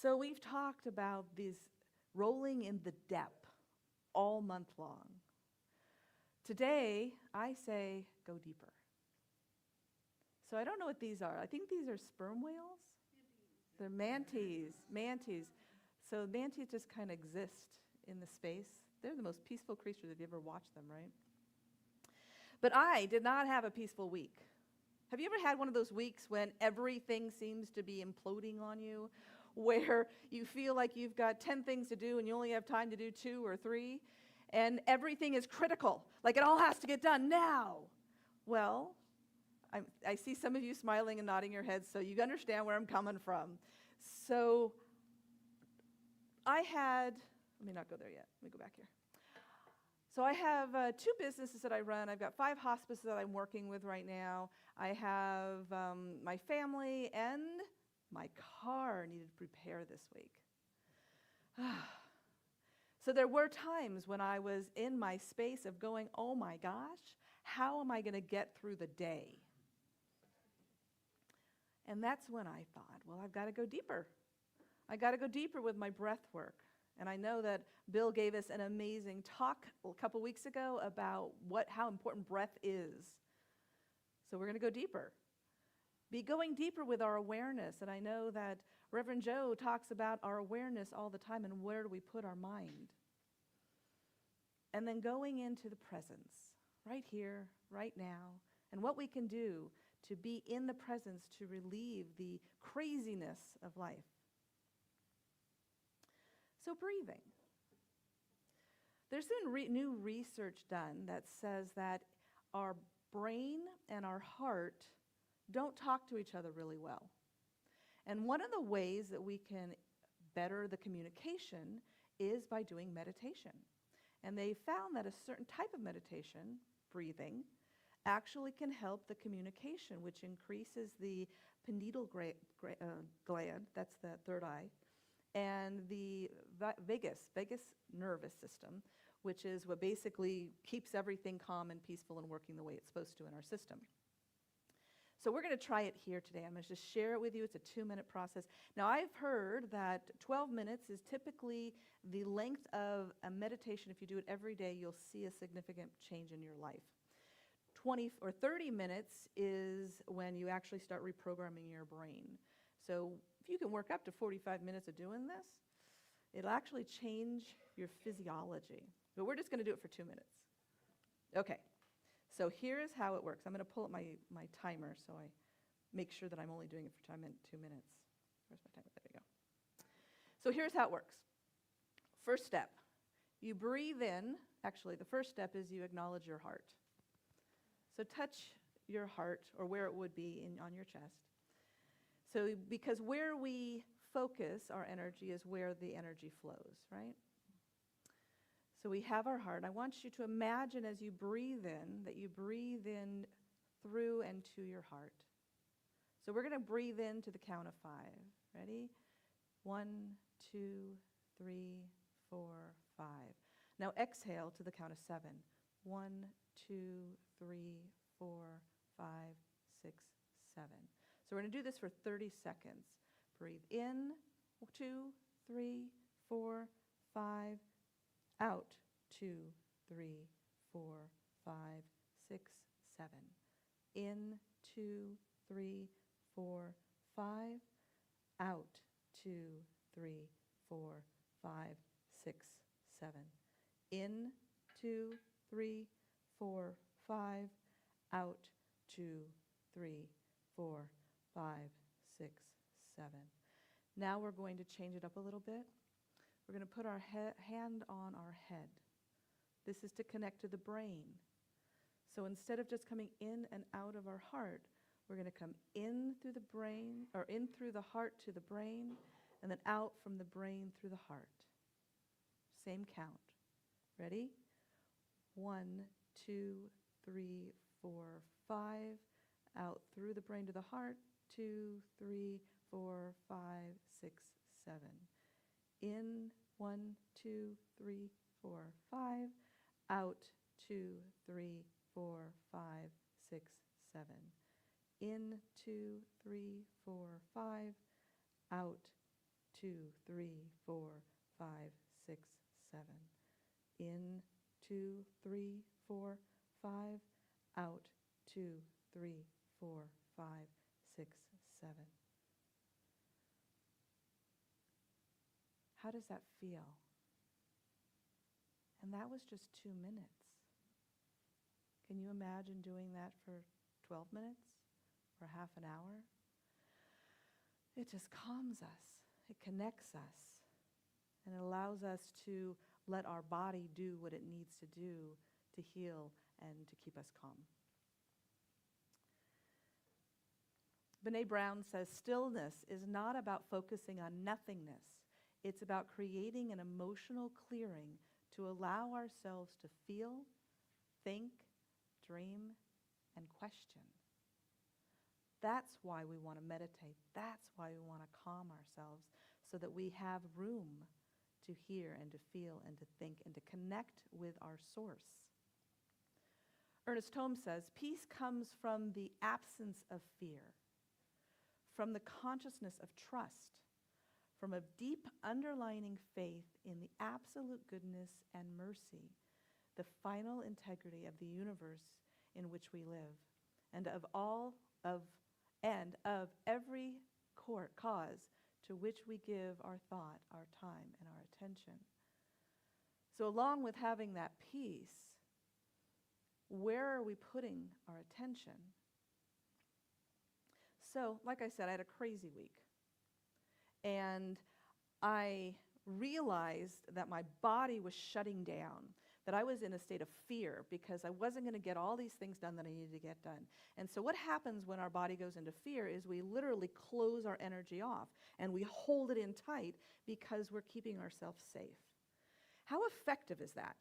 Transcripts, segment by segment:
So we've talked about these rolling in the depth all month long. Today, I say go deeper. So I don't know what these are. I think these are sperm whales. They're manatees. So manatees just kind of exist in the space. They're the most peaceful creatures if you ever watched them, right? But I did not have a peaceful week. Have you ever had one of those weeks when everything seems to be imploding on you, where you feel like you've got 10 things to do and you only have time to do 2 or 3, and everything is critical, like it all has to get done now? Well, I see some of you smiling and nodding your heads, so you understand where I'm coming from. So let me not go there yet. Let me go back here. So I have 2 businesses that I run. I've got 5 hospices that I'm working with right now. I have my family, and my car needed repair this week. So there were times when I was in my space of going, oh my gosh, how am I going to get through the day? And that's when I thought, well, I've got to go deeper. I got to go deeper with my breath work. And I know that Bill gave us an amazing talk a couple weeks ago about how important breath is. So we're going to go deeper. Be going deeper with our awareness. And I know that Reverend Joe talks about our awareness all the time and where do we put our mind. And then going into the presence, right here, right now, and what we can do to be in the presence to relieve the craziness of life. So breathing. There's been new research done that says that our brain and our heart don't talk to each other really well. And one of the ways that we can better the communication is by doing meditation. And they found that a certain type of meditation, breathing, actually can help the communication, which increases the pineal gland, that's the third eye, and the vagus nervous system, which is what basically keeps everything calm and peaceful and working the way it's supposed to in our system. So we're going to try it here today. I'm going to just share it with you. It's a 2-minute process. Now, I've heard that 12 minutes is typically the length of a meditation. If you do it every day, you'll see a significant change in your life. 20 or 30 minutes is when you actually start reprogramming your brain. So if you can work up to 45 minutes of doing this, it'll actually change your physiology. But we're just going to do it for 2 minutes. Okay, so here's how it works. I'm going to pull up my timer so I make sure that I'm only doing it for 2 minutes. Where's my timer? There we go. So here's how it works. First step, you breathe in. Actually, the first step is you acknowledge your heart. So touch your heart, or where it would be on your chest. So because where we focus our energy is where the energy flows, right? So we have our heart. I want you to imagine as you breathe in, that you breathe in through and to your heart. So we're going to breathe in to the count of 5. Ready? 1, 2, 3, 4, 5. Now exhale to the count of 7. 1, 2, 3, 4, 5, 6, 7. So we're going to do this for 30 seconds. Breathe in, 2, 3, 4, 5. Out, 2, 3, 4, 5, 6, 7. In, 2, 3, 4, 5. Out, 2, 3, 4, 5, 6, 7. In, 2, 3, 4, 5. Out, 2, 3, 4, 5, 6, 7. Now we're going to change it up a little bit. We're going to put our hand on our head. This is to connect to the brain. So instead of just coming in and out of our heart, we're going to come in through the brain, or in through the heart to the brain, and then out from the brain through the heart. Same count. Ready? 1, 2, 3, 4, 5. Out through the brain to the heart. 2, 3, 4, 5, 6, 7. In, 1, 2, 3, 4, 5. Out, 2, 3, 4, 5, 6, 7. In, 2, 3, 4, 5. Out, 2, 3, 4, 5, 6, 7. In, 2, 3, 4, 5. Out, 2, 3, 4, 5, 6, 7. How does that feel? And that was just 2 minutes. Can you imagine doing that for 12 minutes or half an hour? It just calms us. It connects us. And it allows us to let our body do what it needs to do to heal and to keep us calm. Brene Brown says, stillness is not about focusing on nothingness. It's about creating an emotional clearing to allow ourselves to feel, think, dream, and question. That's why we want to meditate. That's why we want to calm ourselves, so that we have room to hear and to feel and to think and to connect with our source. Ernest Holmes says, peace comes from the absence of fear, from the consciousness of trust, from a deep underlying faith in the absolute goodness and mercy, the final integrity of the universe in which we live, and of every cause to which we give our thought, our time, and our attention. So along with having that peace, where are we putting our attention? So, like I said, I had a crazy week. And I realized that my body was shutting down, that I was in a state of fear because I wasn't going to get all these things done that I needed to get done. And so what happens when our body goes into fear is we literally close our energy off and we hold it in tight because we're keeping ourselves safe. How effective is that?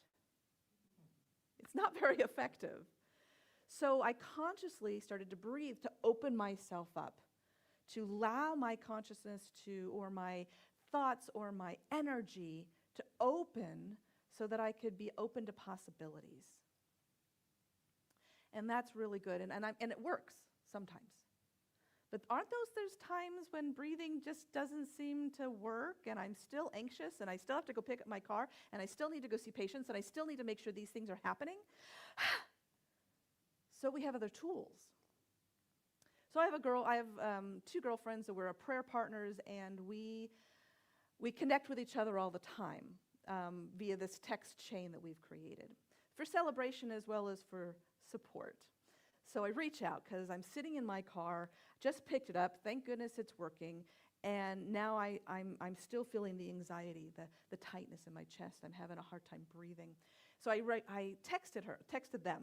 It's not very effective. So I consciously started to breathe to open myself up, to allow my consciousness to, or my thoughts or my energy to open so that I could be open to possibilities. And that's really good, and it works sometimes. But aren't those times when breathing just doesn't seem to work, and I'm still anxious, and I still have to go pick up my car, and I still need to go see patients, and I still need to make sure these things are happening? So we have other tools. So I have two girlfriends that we're prayer partners, and we connect with each other all the time via this text chain that we've created for celebration as well as for support. So I reach out because I'm sitting in my car, just picked it up, thank goodness it's working, and now I'm still feeling the anxiety, the tightness in my chest. I'm having a hard time breathing. So I texted them,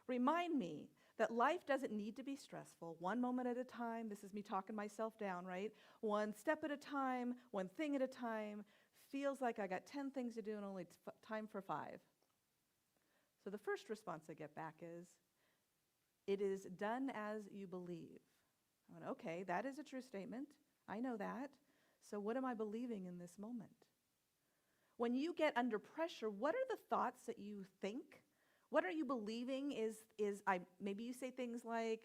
remind me that life doesn't need to be stressful, one moment at a time. This is me talking myself down, right? One step at a time, one thing at a time. Feels like I got 10 things to do and only time for 5. So the first response I get back is, it is done as you believe. I went, okay, that is a true statement. I know that. So what am I believing in this moment? When you get under pressure, what are the thoughts that you think? What are you believing maybe you say things like,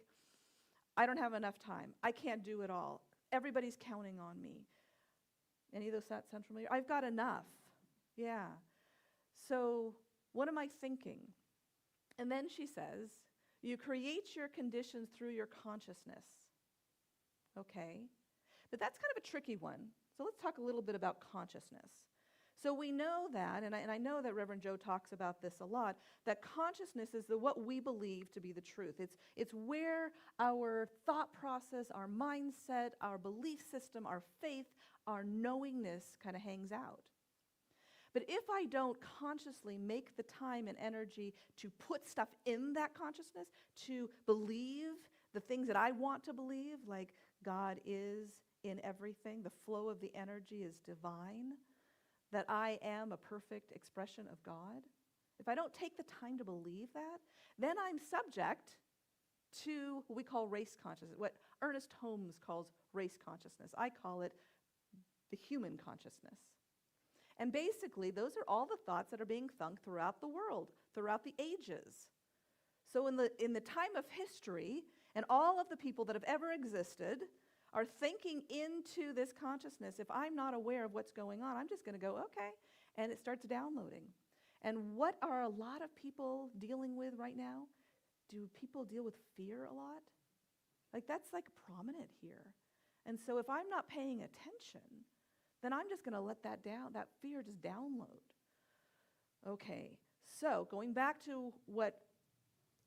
I don't have enough time. I can't do it all. Everybody's counting on me. Any of those thoughts sound familiar? I've got enough. Yeah. So what am I thinking? And then she says, you create your conditions through your consciousness. Okay. But that's kind of a tricky one. So let's talk a little bit about consciousness. So we know that, and I know that Reverend Joe talks about this a lot, that consciousness is what we believe to be the truth. It's where our thought process, our mindset, our belief system, our faith, our knowingness kind of hangs out. But if I don't consciously make the time and energy to put stuff in that consciousness, to believe the things that I want to believe, like God is in everything, the flow of the energy is divine, that I am a perfect expression of God, if I don't take the time to believe that, then I'm subject to what we call race consciousness, what Ernest Holmes calls race consciousness. I call it the human consciousness. And basically, those are all the thoughts that are being thunk throughout the world, throughout the ages. So in the time of history, and all of the people that have ever existed are thinking into this consciousness. If I'm not aware of what's going on, I'm just going to go, okay, and it starts downloading. And what are a lot of people dealing with right now? Do people deal with fear a lot? Like, that's like prominent here. And so if I'm not paying attention, then I'm just going to let that fear just download. Okay, so going back to what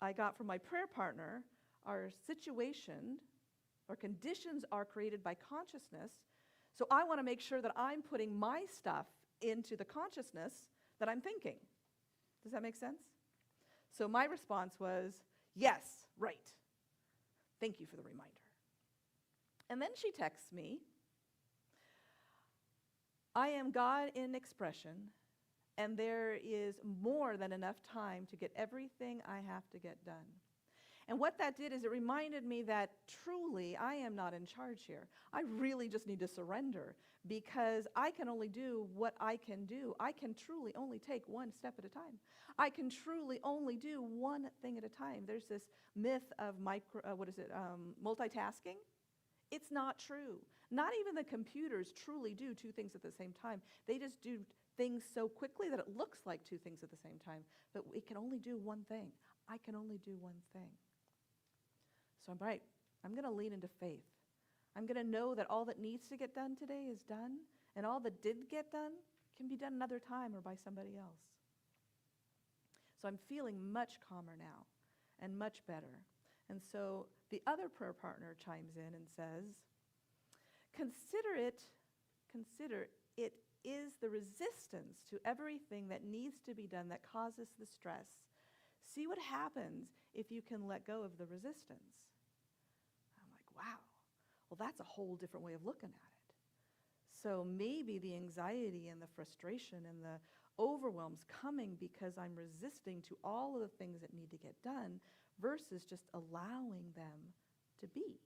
I got from my prayer partner, our situation or conditions are created by consciousness. So I want to make sure that I'm putting my stuff into the consciousness that I'm thinking. Does that make sense? So my response was, yes, right. Thank you for the reminder. And then she texts me, I am God in expression, and there is more than enough time to get everything I have to get done. And what that did is it reminded me that truly I am not in charge here. I really just need to surrender, because I can only do what I can do. I can truly only take one step at a time. I can truly only do one thing at a time. There's this myth of multitasking. It's not true. Not even the computers truly do two things at the same time. They just do things so quickly that it looks like two things at the same time. But it can only do one thing. I can only do one thing. So I'm right. I'm going to lean into faith. I'm going to know that all that needs to get done today is done, and all that did get done can be done another time or by somebody else. So I'm feeling much calmer now and much better. And so the other prayer partner chimes in and says, consider it is the resistance to everything that needs to be done that causes the stress. See what happens if you can let go of the resistance. I'm like, wow, well, that's a whole different way of looking at it. So maybe the anxiety and the frustration and the overwhelm's coming because I'm resisting to all of the things that need to get done versus just allowing them to be.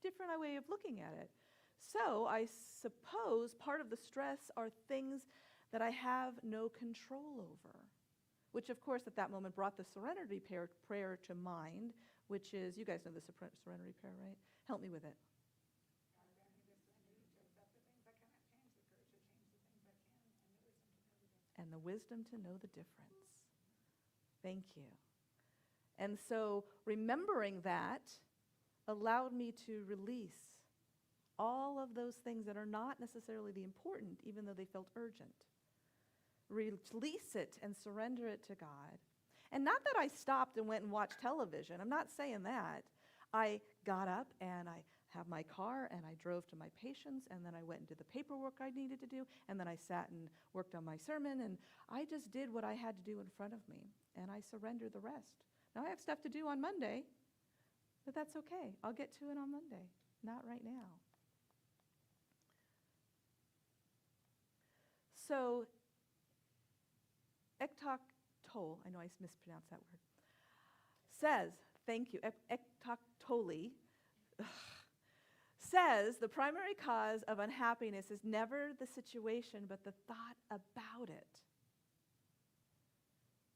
Different way of looking at it. So I suppose part of the stress are things that I have no control over, which of course at that moment brought the serenity prayer to mind, which is, you guys know the serenity prayer, right? Help me with it. And the wisdom to know the difference. Thank you. And so remembering that allowed me to release all of those things that are not necessarily the important, even though they felt urgent. Release it and surrender it to God. And not that I stopped and went and watched television. I'm not saying that. I got up and I have my car and I drove to my patients, and then I went and did the paperwork I needed to do, and then I sat and worked on my sermon, and I just did what I had to do in front of me, and I surrendered the rest. Now I have stuff to do on Monday, but that's okay. I'll get to it on Monday, not right now. So, Eckhart Tolle, I know I mispronounced that word, says, thank you, Eckhart Tolle, says the primary cause of unhappiness is never the situation, but the thought about it.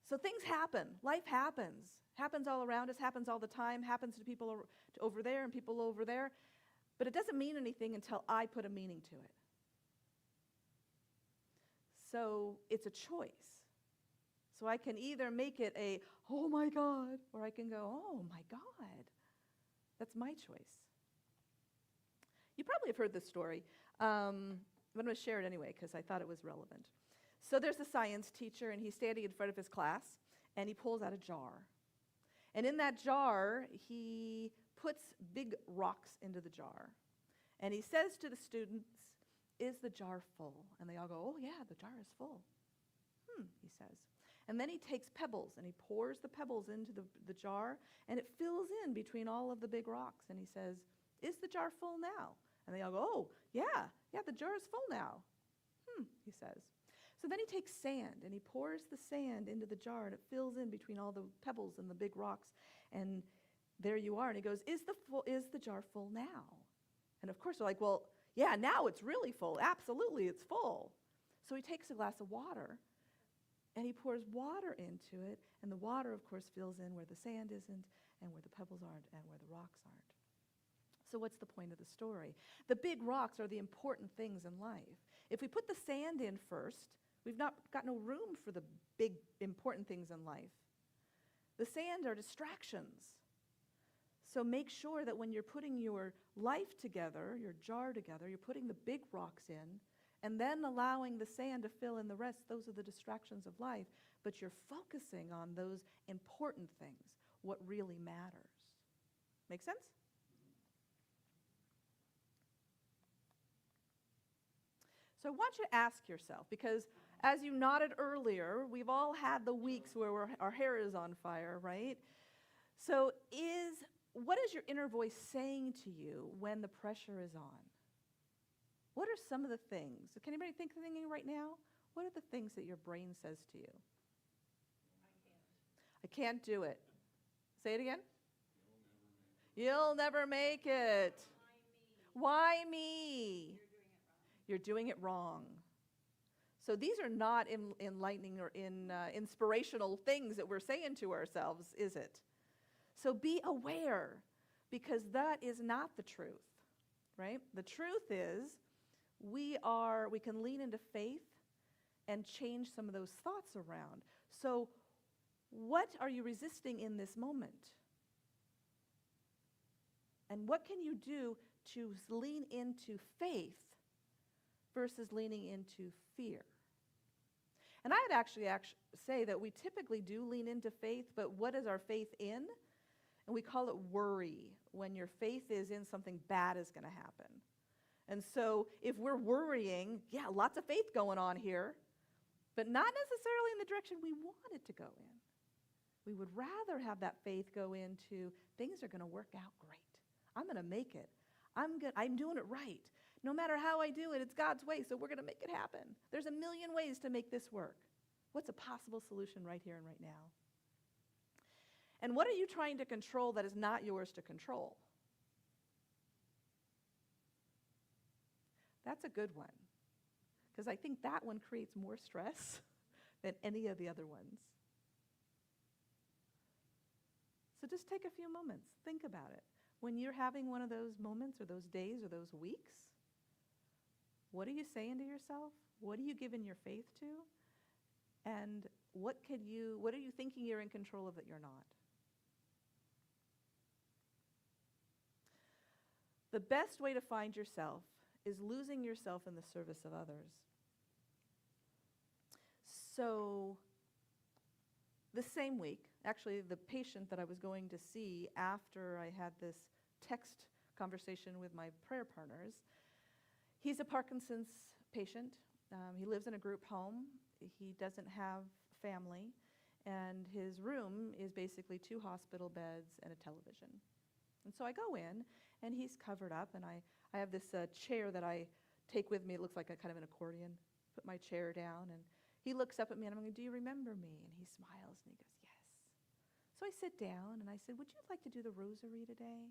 So things happen. Life happens. Happens all around us, happens all the time, happens to people over there and people over there. But it doesn't mean anything until I put a meaning to it. So it's a choice. So I can either make it a, oh my God, or I can go, oh my God. That's my choice. You probably have heard this story. I'm going to share it anyway because I thought it was relevant. So there's a science teacher, and he's standing in front of his class, and he pulls out a jar. And in that jar, he puts big rocks into the jar. And he says to the students, is the jar full? And they all go, oh yeah, the jar is full. He says. And then he takes pebbles, and he pours the pebbles into the jar, and it fills in between all of the big rocks. And he says, is the jar full now? And they all go, oh, yeah, the jar is full now. He says. So then he takes sand, and he pours the sand into the jar, and it fills in between all the pebbles and the big rocks. And there you are. And he goes, is the jar full now? And of course they're like, well, yeah, now it's really full. Absolutely, it's full. So he takes a glass of water, and he pours water into it, and the water, of course, fills in where the sand isn't, and where the pebbles aren't, and where the rocks aren't. So what's the point of the story? The big rocks are the important things in life. If we put the sand in first, we've not got no room for the big, important things in life. The sand are distractions. So make sure that when you're putting your life together, your jar together, you're putting the big rocks in, and then allowing the sand to fill in the rest. Those are the distractions of life. But you're focusing on those important things, what really matters. Make sense? So I want you to ask yourself, because as you nodded earlier, we've all had the weeks where our hair is on fire, right? So what is your inner voice saying to you when the pressure is on? What are some of the things? Can anybody thinking right now? What are the things that your brain says to you? I can't do it. Say it again. You'll never make it. Why me? You're doing it wrong. So these are not enlightening or inspirational things that we're saying to ourselves, is it? So be aware, because that is not the truth, right? The truth is we can lean into faith and change some of those thoughts around. So what are you resisting in this moment? And what can you do to lean into faith versus leaning into fear? And I would actually say that we typically do lean into faith, but what is our faith in? And we call it worry, when your faith is in something bad is going to happen. And so if we're worrying, yeah, lots of faith going on here, but not necessarily in the direction we want it to go in. We would rather have that faith go into things are going to work out great. I'm going to make it. I'm doing it right. No matter how I do it, it's God's way, so we're going to make it happen. There's a million ways to make this work. What's a possible solution right here and right now? And what are you trying to control that is not yours to control? That's a good one, because I think that one creates more stress than any of the other ones. So just take a few moments. Think about it. When you're having one of those moments or those days or those weeks, what are you saying to yourself? What are you giving your faith to? And what are you thinking you're in control of that you're not? The best way to find yourself is losing yourself in the service of others. So the same week, actually the patient that I was going to see after I had this text conversation with my prayer partners, he's a Parkinson's patient. He lives in a group home. He doesn't have family. And his room is basically 2 hospital beds and a television. And so I go in, and he's covered up, and I have this chair that I take with me. It looks like a kind of an accordion. Put my chair down, and he looks up at me, and I'm going, do you remember me? And he smiles, and he goes, yes. So I sit down, and I said, would you like to do the rosary today?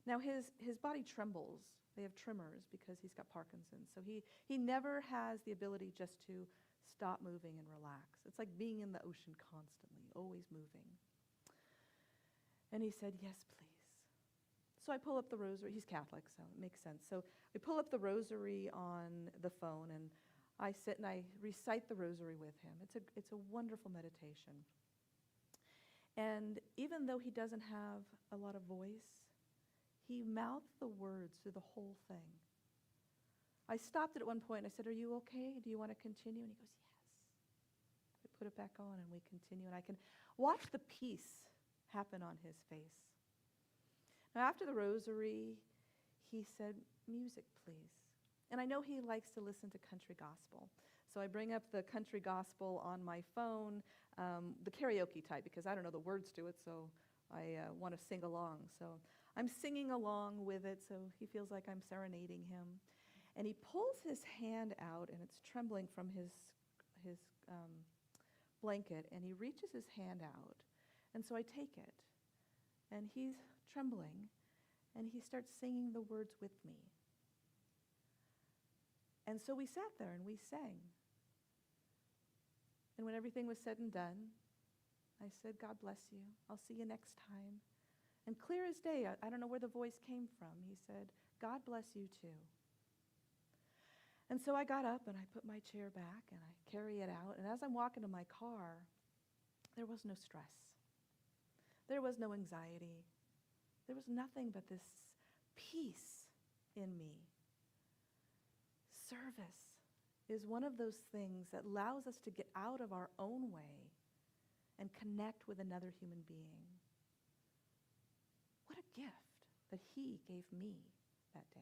Now, his body trembles. They have tremors because he's got Parkinson's. So he never has the ability just to stop moving and relax. It's like being in the ocean constantly, always moving. And he said, yes, please. So I pull up the rosary. He's Catholic, so it makes sense. So I pull up the rosary on the phone, and I sit and I recite the rosary with him. It's a wonderful meditation. And even though he doesn't have a lot of voice, he mouthed the words through the whole thing. I stopped it at one point. I said, are you okay? Do you want to continue? And he goes, yes. I put it back on, and we continue. And I can watch the peace happen on his face. Now, after the rosary, he said, music, please. And I know he likes to listen to country gospel. So I bring up the country gospel on my phone, the karaoke type, because I don't know the words to it, so I want to sing along. So I'm singing along with it, so he feels like I'm serenading him. And he pulls his hand out, and it's trembling from his blanket, and he reaches his hand out. And so I take it, and he's trembling, and he starts singing the words with me. And so we sat there, and we sang. And when everything was said and done, I said, God bless you. I'll see you next time. And clear as day, I don't know where the voice came from. He said, God bless you too. And so I got up and I put my chair back and I carry it out. And as I'm walking to my car, there was no stress. There was no anxiety. There was nothing but this peace in me. Service is one of those things that allows us to get out of our own way and connect with another human being. What a gift that he gave me that day.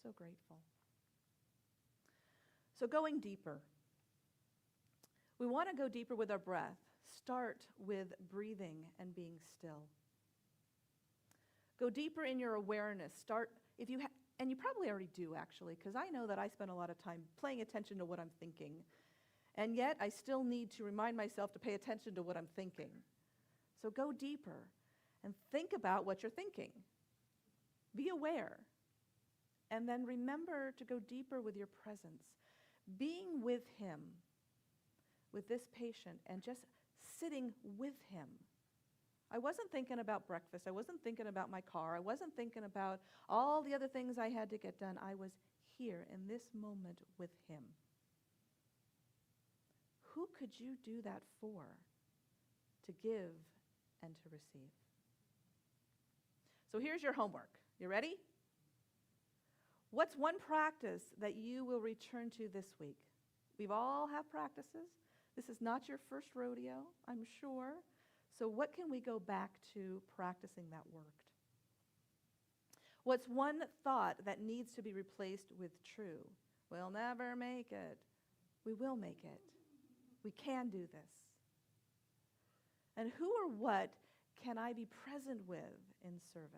So grateful. So going deeper. We want to go deeper with our breath. Start with breathing and being still. Go deeper in your awareness. Start, and you probably already do actually, because I know that I spend a lot of time paying attention to what I'm thinking. And yet I still need to remind myself to pay attention to what I'm thinking. So go deeper and think about what you're thinking. Be aware. And then remember to go deeper with your presence. Being with him, with this patient, and just sitting with him. I wasn't thinking about breakfast. I wasn't thinking about my car. I wasn't thinking about all the other things I had to get done. I was here in this moment with him. Who could you do that for? To give and to receive. So here's your homework. You ready? What's one practice that you will return to this week? We've all have practices. This is not your first rodeo, I'm sure. So what can we go back to practicing that worked? What's one thought that needs to be replaced with true? We'll never make it. We will make it. We can do this. And who or what can I be present with in service?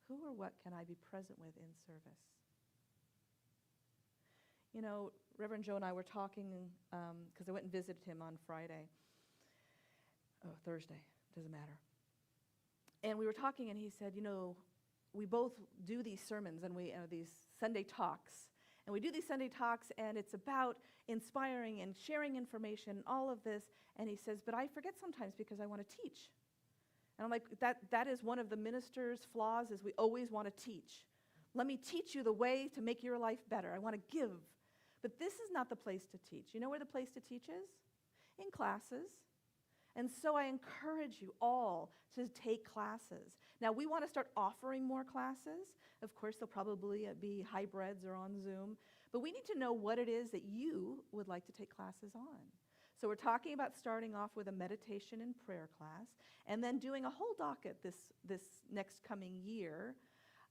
Who or what can I be present with in service? You know, Reverend Joe and I were talking, because I went and visited him on Thursday, doesn't matter. And we were talking, and he said, you know, we both do these sermons and these Sunday talks. And we do these Sunday talks, and it's about inspiring and sharing information, all of this. And he says, but I forget sometimes because I want to teach. And I'm like, that is one of the minister's flaws, is we always want to teach. Let me teach you the way to make your life better. I want to give. But this is not the place to teach. You know where the place to teach is? In classes. And so I encourage you all to take classes. Now, we want to start offering more classes. Of course, they'll probably be hybrids or on Zoom. But we need to know what it is that you would like to take classes on. So we're talking about starting off with a meditation and prayer class, and then doing a whole docket this next coming year.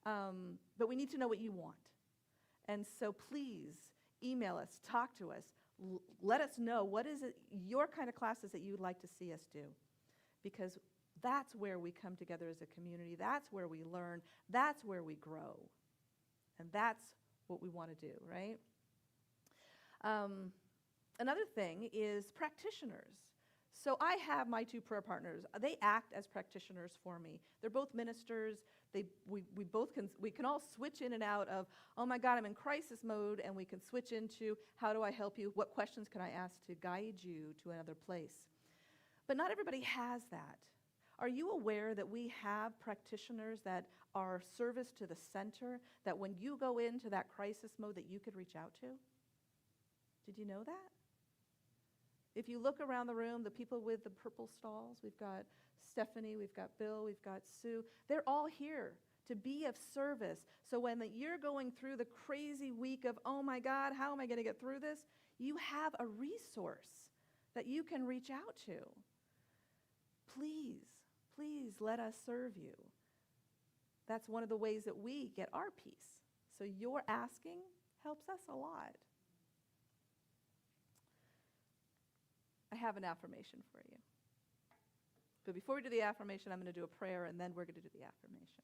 But we need to know what you want. And so please email us, talk to us, let us know what is it, your kind of classes that you would like to see us do. Because that's where we come together as a community. That's where we learn. That's where we grow. And that's what we want to do, right? Another thing is practitioners. So I have my two prayer partners. They act as practitioners for me. They're both ministers. We can all switch in and out of, oh my God, I'm in crisis mode, and we can switch into, how do I help you? What questions can I ask to guide you to another place? But not everybody has that. Are you aware that we have practitioners that are service to the center, that when you go into that crisis mode that you could reach out to? Did you know that? If you look around the room, the people with the purple stalls, we've got Stephanie, we've got Bill, we've got Sue, they're all here to be of service. So when you're going through the crazy week of, oh my God, how am I going to get through this? You have a resource that you can reach out to. Please, please let us serve you. That's one of the ways that we get our peace. So your asking helps us a lot. I have an affirmation for you. But before we do the affirmation, I'm going to do a prayer, and then we're going to do the affirmation.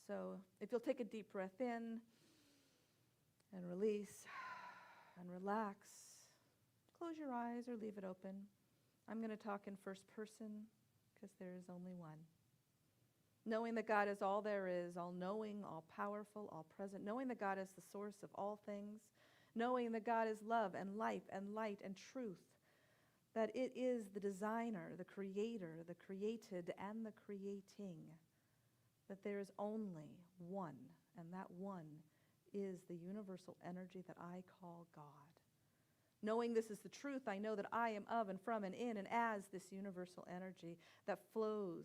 So if you'll take a deep breath in and release and relax, close your eyes or leave it open. I'm going to talk in first person because there is only one. Knowing that God is all there is, all knowing, all powerful, all present. Knowing that God is the source of all things. knowing that God is love and life and light and truth, that it is the designer, the creator, the created, and the creating, that there is only one, and that one is the universal energy that I call God. Knowing this is the truth, I know that I am of and from and in and as this universal energy that flows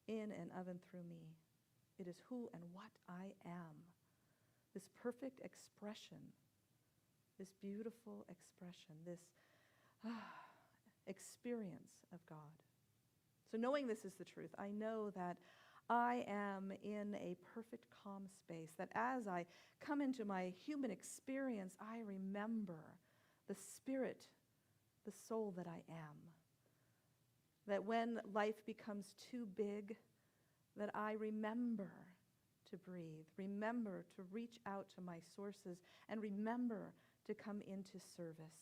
in and of and through me. It is who and what I am. This perfect expression, this beautiful expression, this experience of God. So knowing this is the truth, I know that I am in a perfect calm space, that as I come into my human experience, I remember the spirit, the soul that I am. That when life becomes too big, that I remember to breathe, remember to reach out to my sources, and remember to come into service.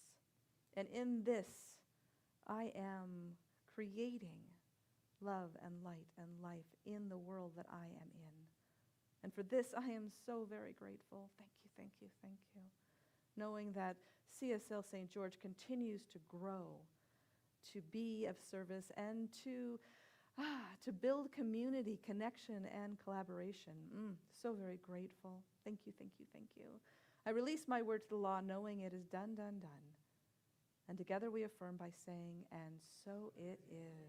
And in this, I am creating love and light and life in the world that I am in. And for this, I am so very grateful. Thank you, thank you, thank you. Knowing that CSL St. George continues to grow, to be of service, and to build community, connection, and collaboration. So very grateful. Thank you, thank you, thank you. I release my word to the law, knowing it is done, done, done. And together we affirm by saying, and so it is.